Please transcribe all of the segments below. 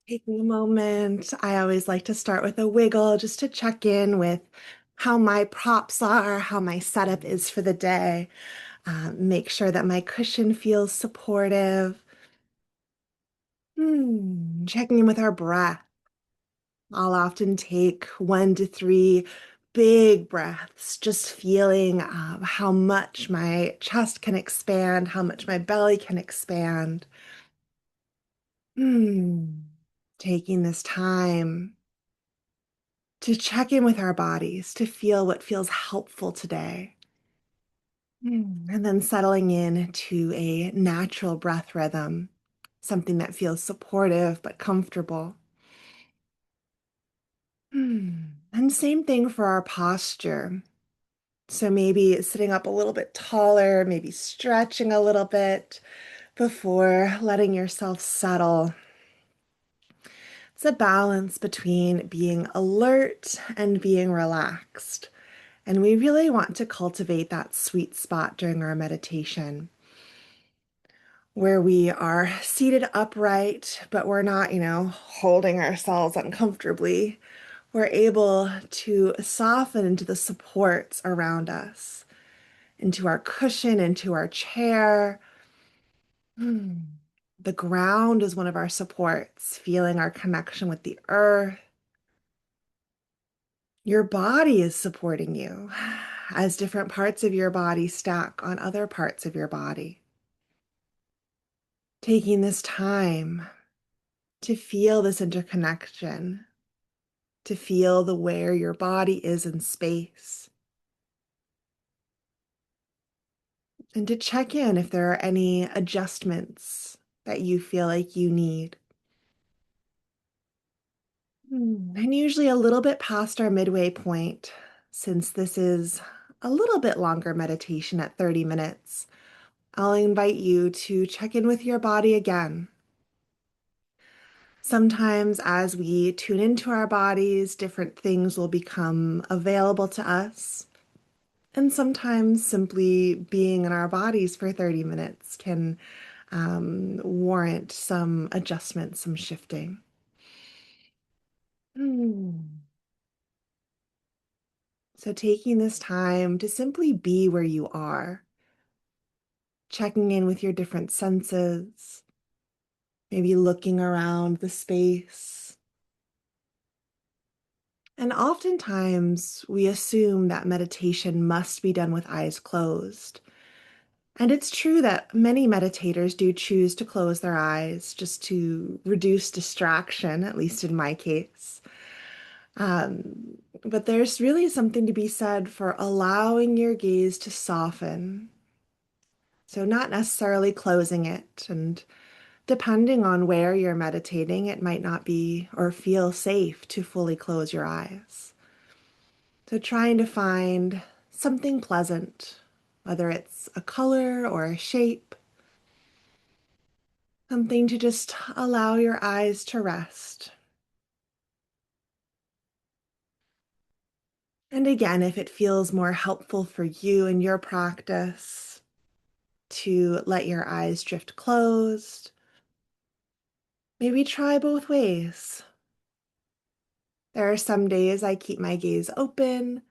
Taking a moment, I always like to start with a wiggle just to check in with how my props are, how my setup is for the day. Make sure that my cushion feels supportive. Checking in with our breath. I'll often take 1 to 3 big breaths, just feeling how much my chest can expand, how much my belly can expand. Hmm. Taking this time to check in with our bodies, to feel what feels helpful today. And then settling in to a natural breath rhythm, something that feels supportive but comfortable. And same thing for our posture. So maybe sitting up a little bit taller, maybe stretching a little bit before letting yourself settle. It's a balance between being alert and being relaxed. And we really want to cultivate that sweet spot during our meditation where we are seated upright, but we're not, holding ourselves uncomfortably. We're able to soften into the supports around us, into our cushion, into our chair. Hmm. The ground is one of our supports, feeling our connection with the earth. Your body is supporting you as different parts of your body stack on other parts of your body. Taking this time to feel this interconnection, to feel the where your body is in space, and to check in if there are any adjustments that you feel like you need. And usually a little bit past our midway point, since this is a little bit longer meditation at 30 minutes, I'll invite you to check in with your body again. Sometimes, as we tune into our bodies, different things will become available to us. And sometimes simply being in our bodies for 30 minutes can warrant some adjustment, some shifting. Hmm. So, taking this time to simply be where you are, checking in with your different senses, maybe looking around the space. And oftentimes we assume that meditation must be done with eyes closed. And it's true that many meditators do choose to close their eyes just to reduce distraction, at least in my case. But there's really something to be said for allowing your gaze to soften. So, not necessarily closing it. And depending on where you're meditating, it might not be or feel safe to fully close your eyes. So, trying to find something pleasant, whether it's a color or a shape, something to just allow your eyes to rest. And again, if it feels more helpful for you in your practice to let your eyes drift closed, maybe try both ways. There are some days I keep my gaze open,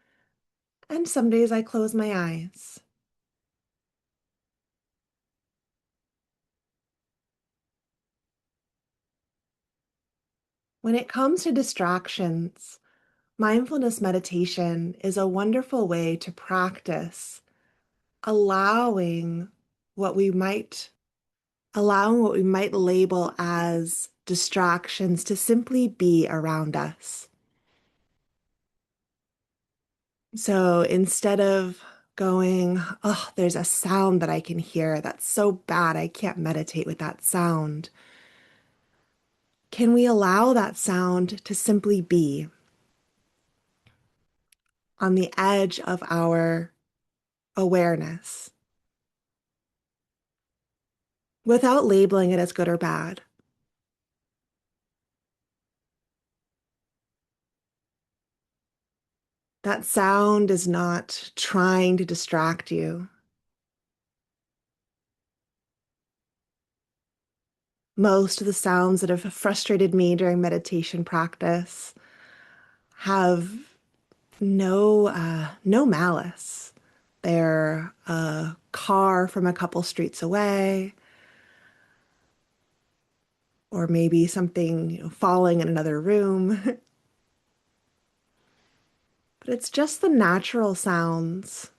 and some days I close my eyes. When it comes to distractions, mindfulness meditation is a wonderful way to practice allowing what we might allowing what we might label as distractions to simply be around us. So instead of going, oh, there's a sound that I can hear that's so bad, I can't meditate with that sound. Can we allow that sound to simply be on the edge of our awareness without labeling it as good or bad? That sound is not trying to distract you. Most of the sounds that have frustrated me during meditation practice have no malice. They're a car from a couple streets away, or maybe something, falling in another room. But it's just the natural sounds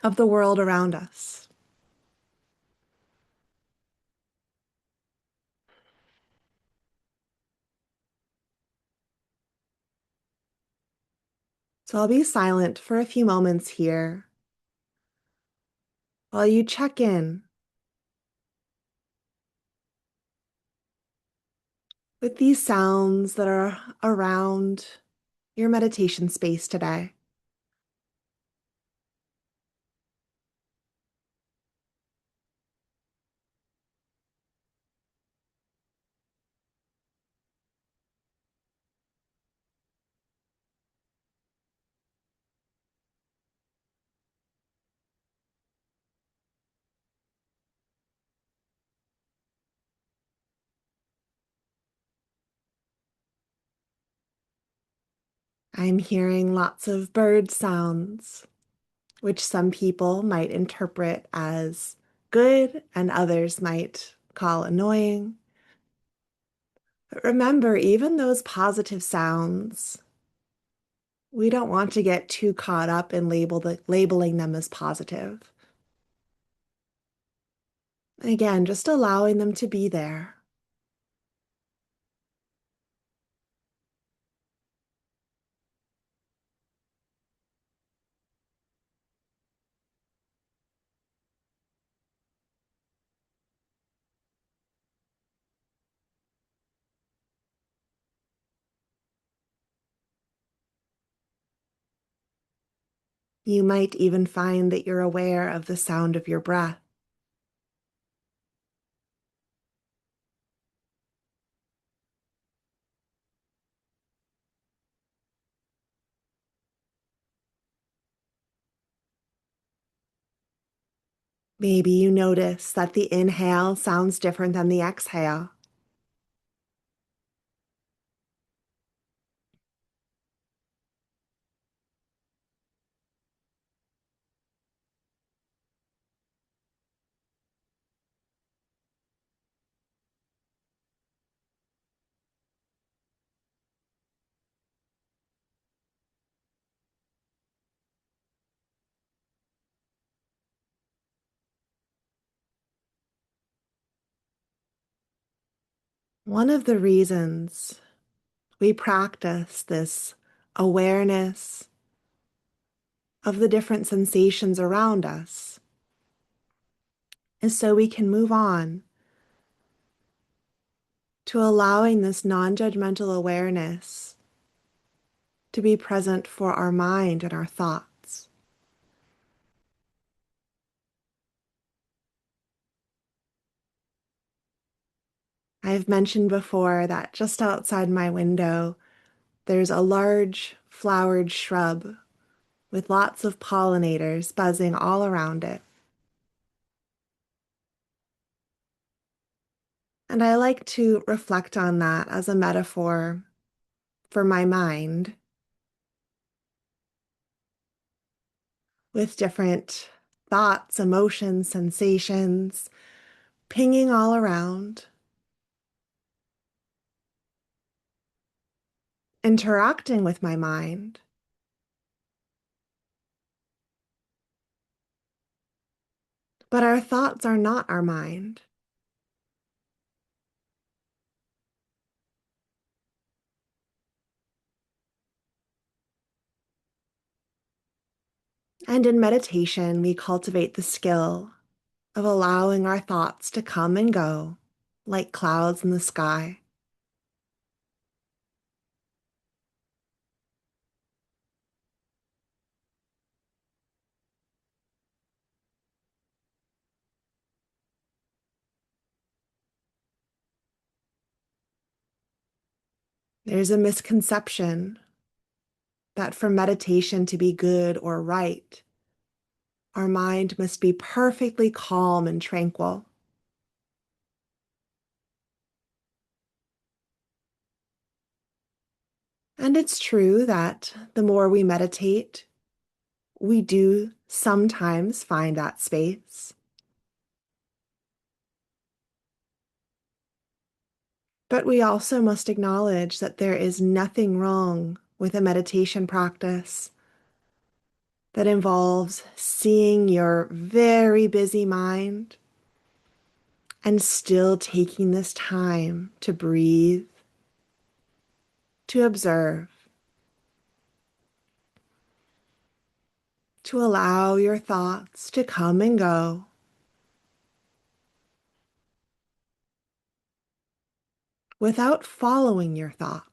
of the world around us. So I'll be silent for a few moments here while you check in with these sounds that are around your meditation space today. I'm hearing lots of bird sounds, which some people might interpret as good and others might call annoying. But remember, even those positive sounds, we don't want to get too caught up in labeling them as positive. Again, just allowing them to be there. You might even find that you're aware of the sound of your breath. Maybe you notice that the inhale sounds different than the exhale. One of the reasons we practice this awareness of the different sensations around us is so we can move on to allowing this non-judgmental awareness to be present for our mind and our thoughts. I've mentioned before that just outside my window, there's a large flowered shrub with lots of pollinators buzzing all around it. And I like to reflect on that as a metaphor for my mind, with different thoughts, emotions, sensations pinging all around, interacting with my mind. But our thoughts are not our mind. And in meditation, we cultivate the skill of allowing our thoughts to come and go like clouds in the sky. There's a misconception that for meditation to be good or right, our mind must be perfectly calm and tranquil. And it's true that the more we meditate, we do sometimes find that space. But we also must acknowledge that there is nothing wrong with a meditation practice that involves seeing your very busy mind and still taking this time to breathe, to observe, to allow your thoughts to come and go without following your thoughts.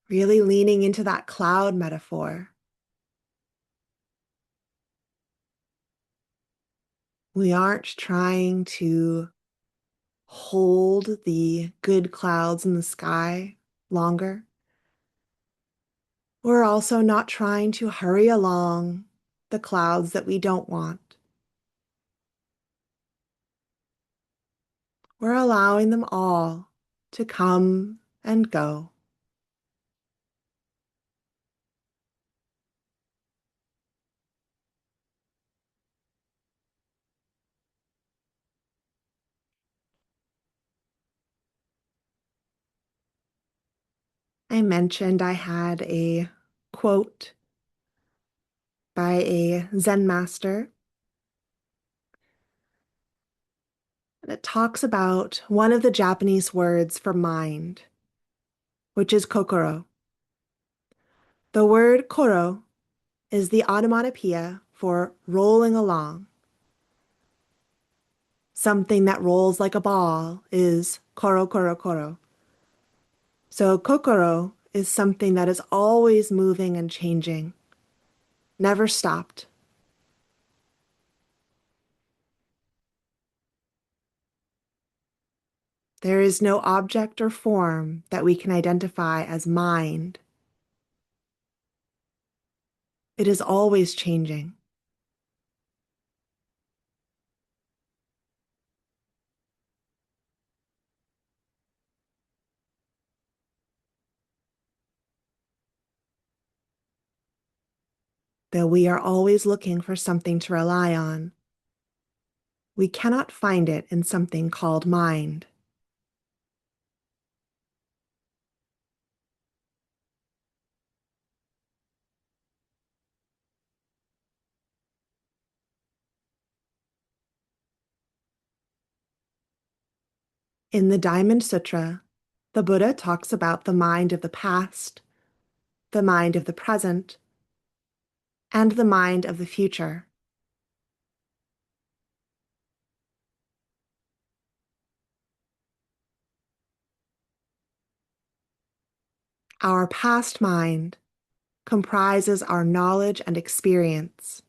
Really leaning into that cloud metaphor. We aren't trying to hold the good clouds in the sky longer. We're also not trying to hurry along the clouds that we don't want. We're allowing them all to come and go. I mentioned I had a quote by a Zen master, and it talks about one of the Japanese words for mind, which is kokoro. The word koro is the onomatopoeia for rolling along. Something that rolls like a ball is koro, koro, koro. So kokoro is something that is always moving and changing, never stopped. There is no object or form that we can identify as mind. It is always changing. Though we are always looking for something to rely on, we cannot find it in something called mind. In the Diamond Sutra, the Buddha talks about the mind of the past, the mind of the present, and the mind of the future. Our past mind comprises our knowledge and experience.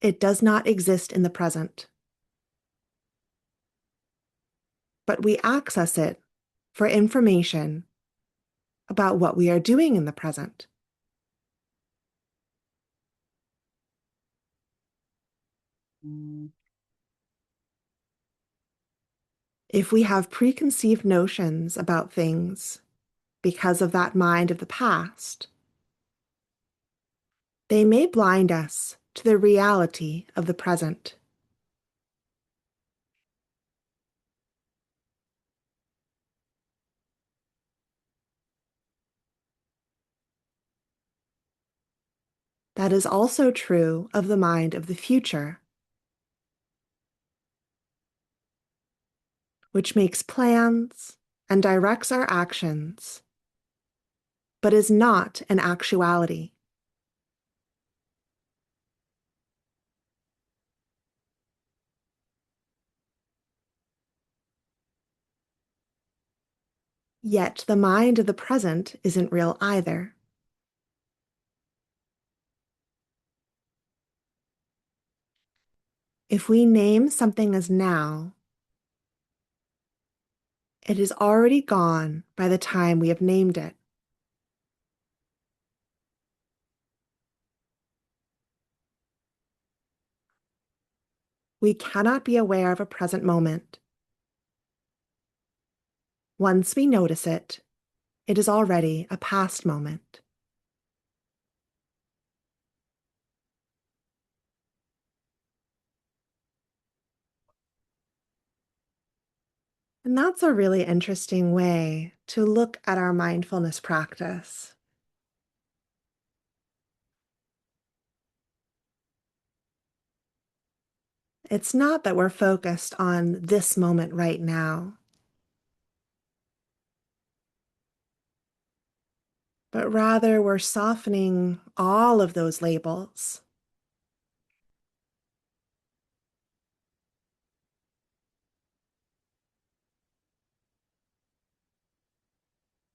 It does not exist in the present, but we access it for information about what we are doing in the present. If we have preconceived notions about things because of that mind of the past, they may blind us to the reality of the present. That is also true of the mind of the future, which makes plans and directs our actions, but is not an actuality. Yet the mind of the present isn't real either. If we name something as now, it is already gone by the time we have named it. we cannot be aware of a present moment. Once we notice it, it is already a past moment. And that's a really interesting way to look at our mindfulness practice. It's not that we're focused on this moment right now, but rather we're softening all of those labels,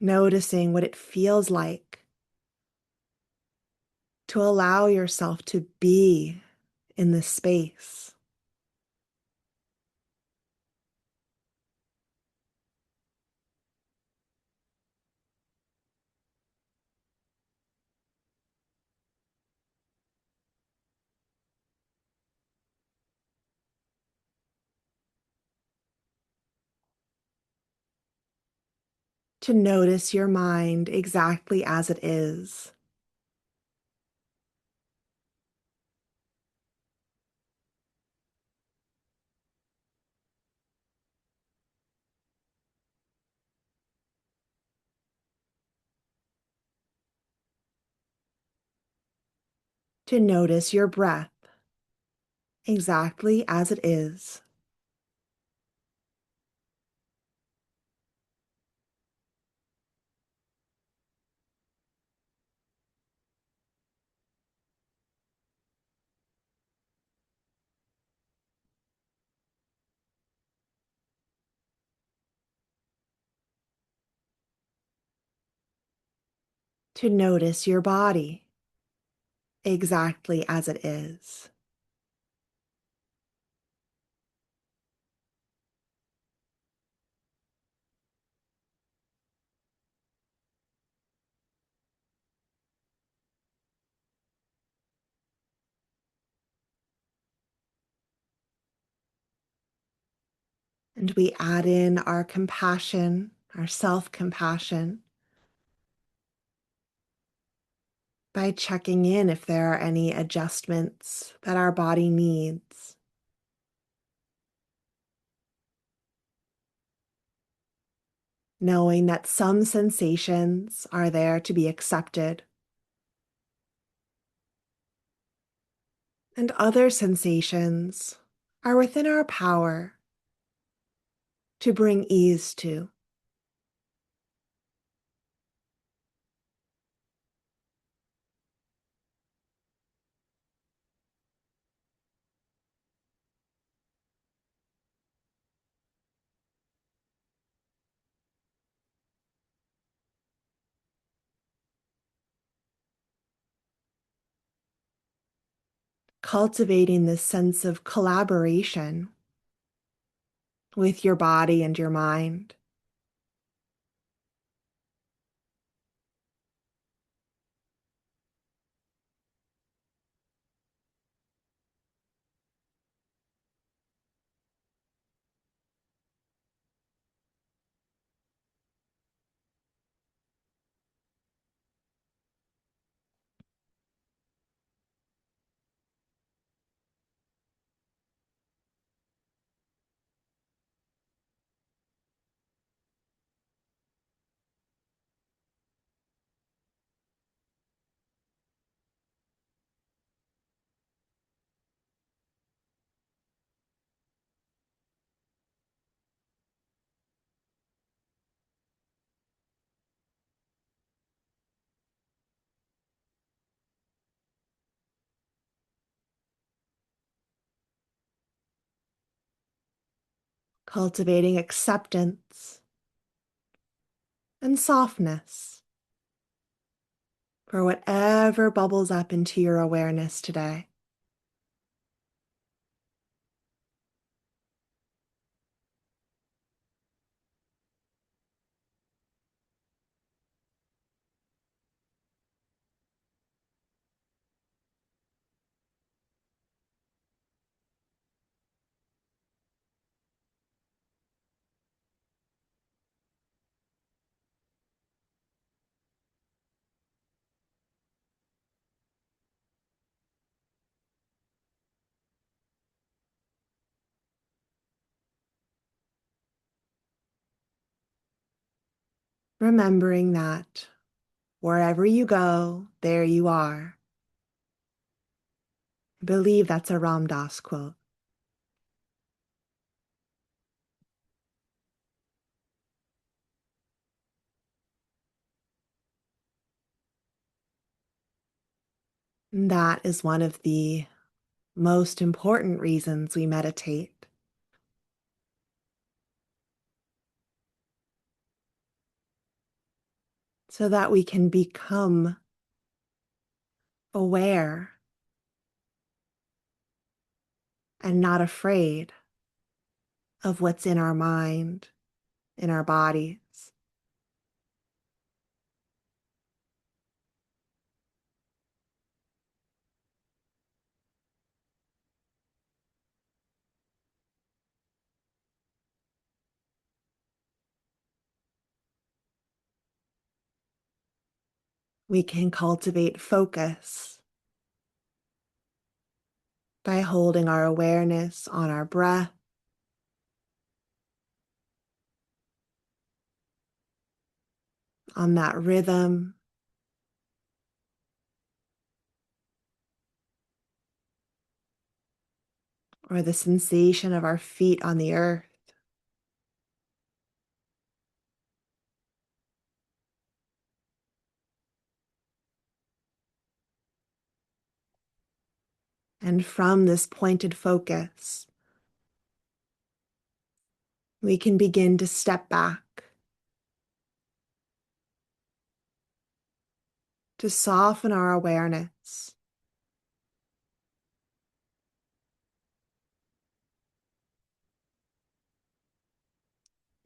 noticing what it feels like to allow yourself to be in this space. To notice your mind exactly as it is, to notice your breath exactly as it is, to notice your body exactly as it is, and we add in our compassion, our self-compassion, by checking in if there are any adjustments that our body needs, knowing that some sensations are there to be accepted and other sensations are within our power to bring ease to. Cultivating this sense of collaboration with your body and your mind. Cultivating acceptance and softness for whatever bubbles up into your awareness today. remembering that wherever you go, there you are. I believe that's a Ram Dass quote. And that is one of the most important reasons we meditate, so that we can become aware and not afraid of what's in our mind, in our bodies. We can cultivate focus by holding our awareness on our breath, on that rhythm, or the sensation of our feet on the earth. And from this pointed focus, we can begin to step back, to soften our awareness,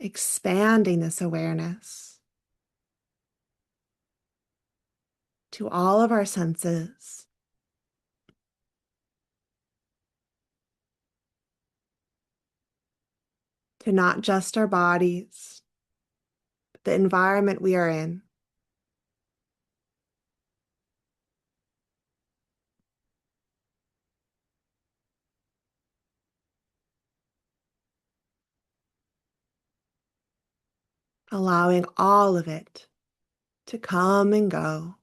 expanding this awareness to all of our senses, to not just our bodies, but the environment we are in. Allowing all of it to come and go.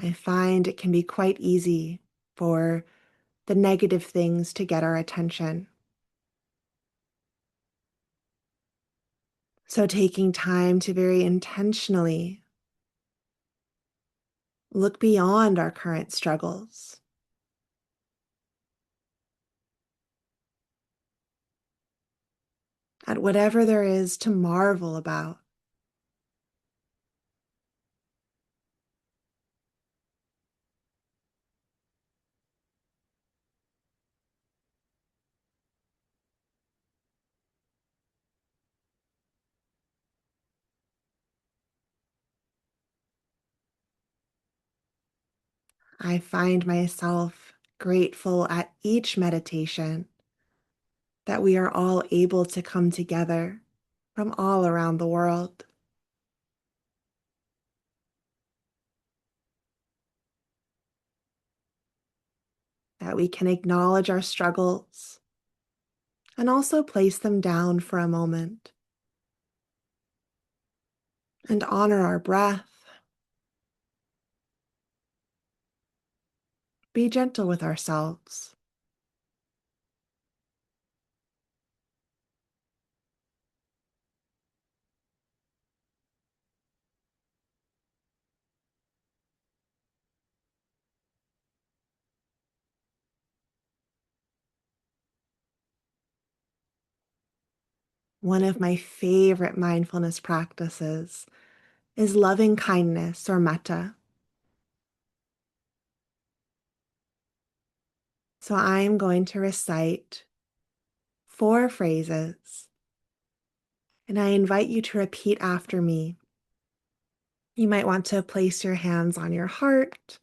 I find it can be quite easy for the negative things to get our attention. So taking time to very intentionally look beyond our current struggles, at whatever there is to marvel about. I find myself grateful at each meditation that we are all able to come together from all around the world, that we can acknowledge our struggles and also place them down for a moment and honor our breath. Be gentle with ourselves. One of my favorite mindfulness practices is loving kindness or metta. So I am going to recite 4 phrases, and I invite you to repeat after me. You might want to place your hands on your heart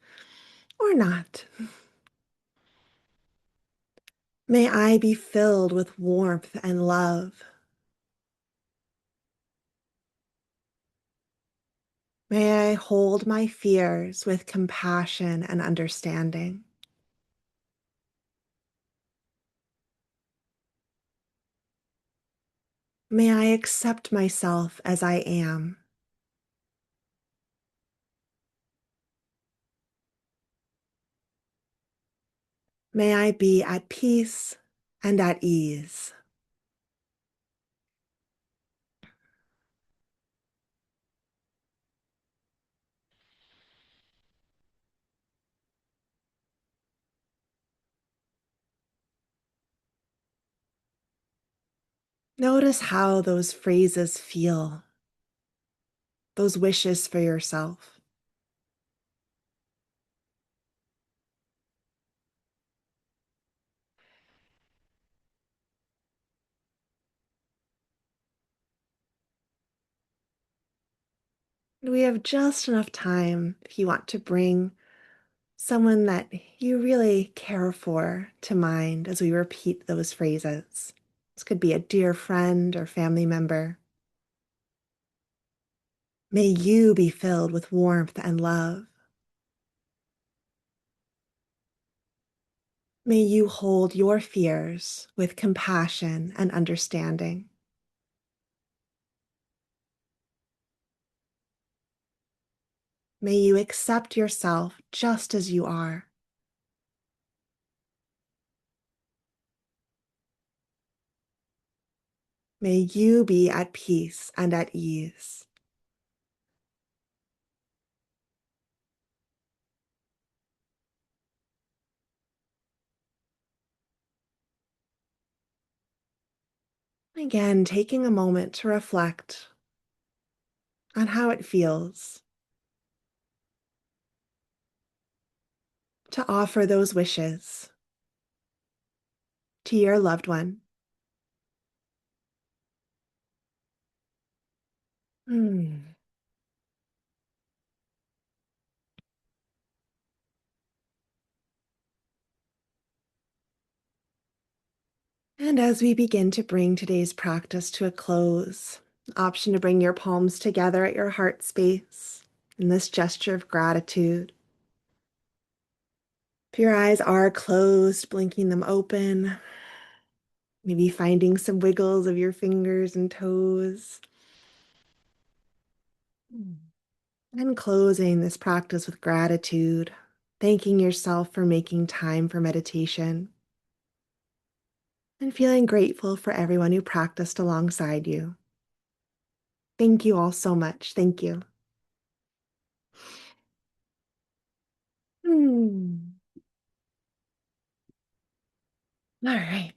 or not. May I be filled with warmth and love. May I hold my fears with compassion and understanding. May I accept myself as I am. May I be at peace and at ease. Notice how those phrases feel, those wishes for yourself. We have just enough time if you want to bring someone that you really care for to mind as we repeat those phrases. This could be a dear friend or family member. May you be filled with warmth and love. May you hold your fears with compassion and understanding. May you accept yourself just as you are. May you be at peace and at ease. Again, taking a moment to reflect on how it feels to offer those wishes to your loved one. Hmm. And as we begin to bring today's practice to a close, option to bring your palms together at your heart space in this gesture of gratitude. If your eyes are closed, blinking them open, maybe finding some wiggles of your fingers and toes. And closing this practice with gratitude, thanking yourself for making time for meditation, and feeling grateful for everyone who practiced alongside you. Thank you all so much. Thank you. Hmm. All right.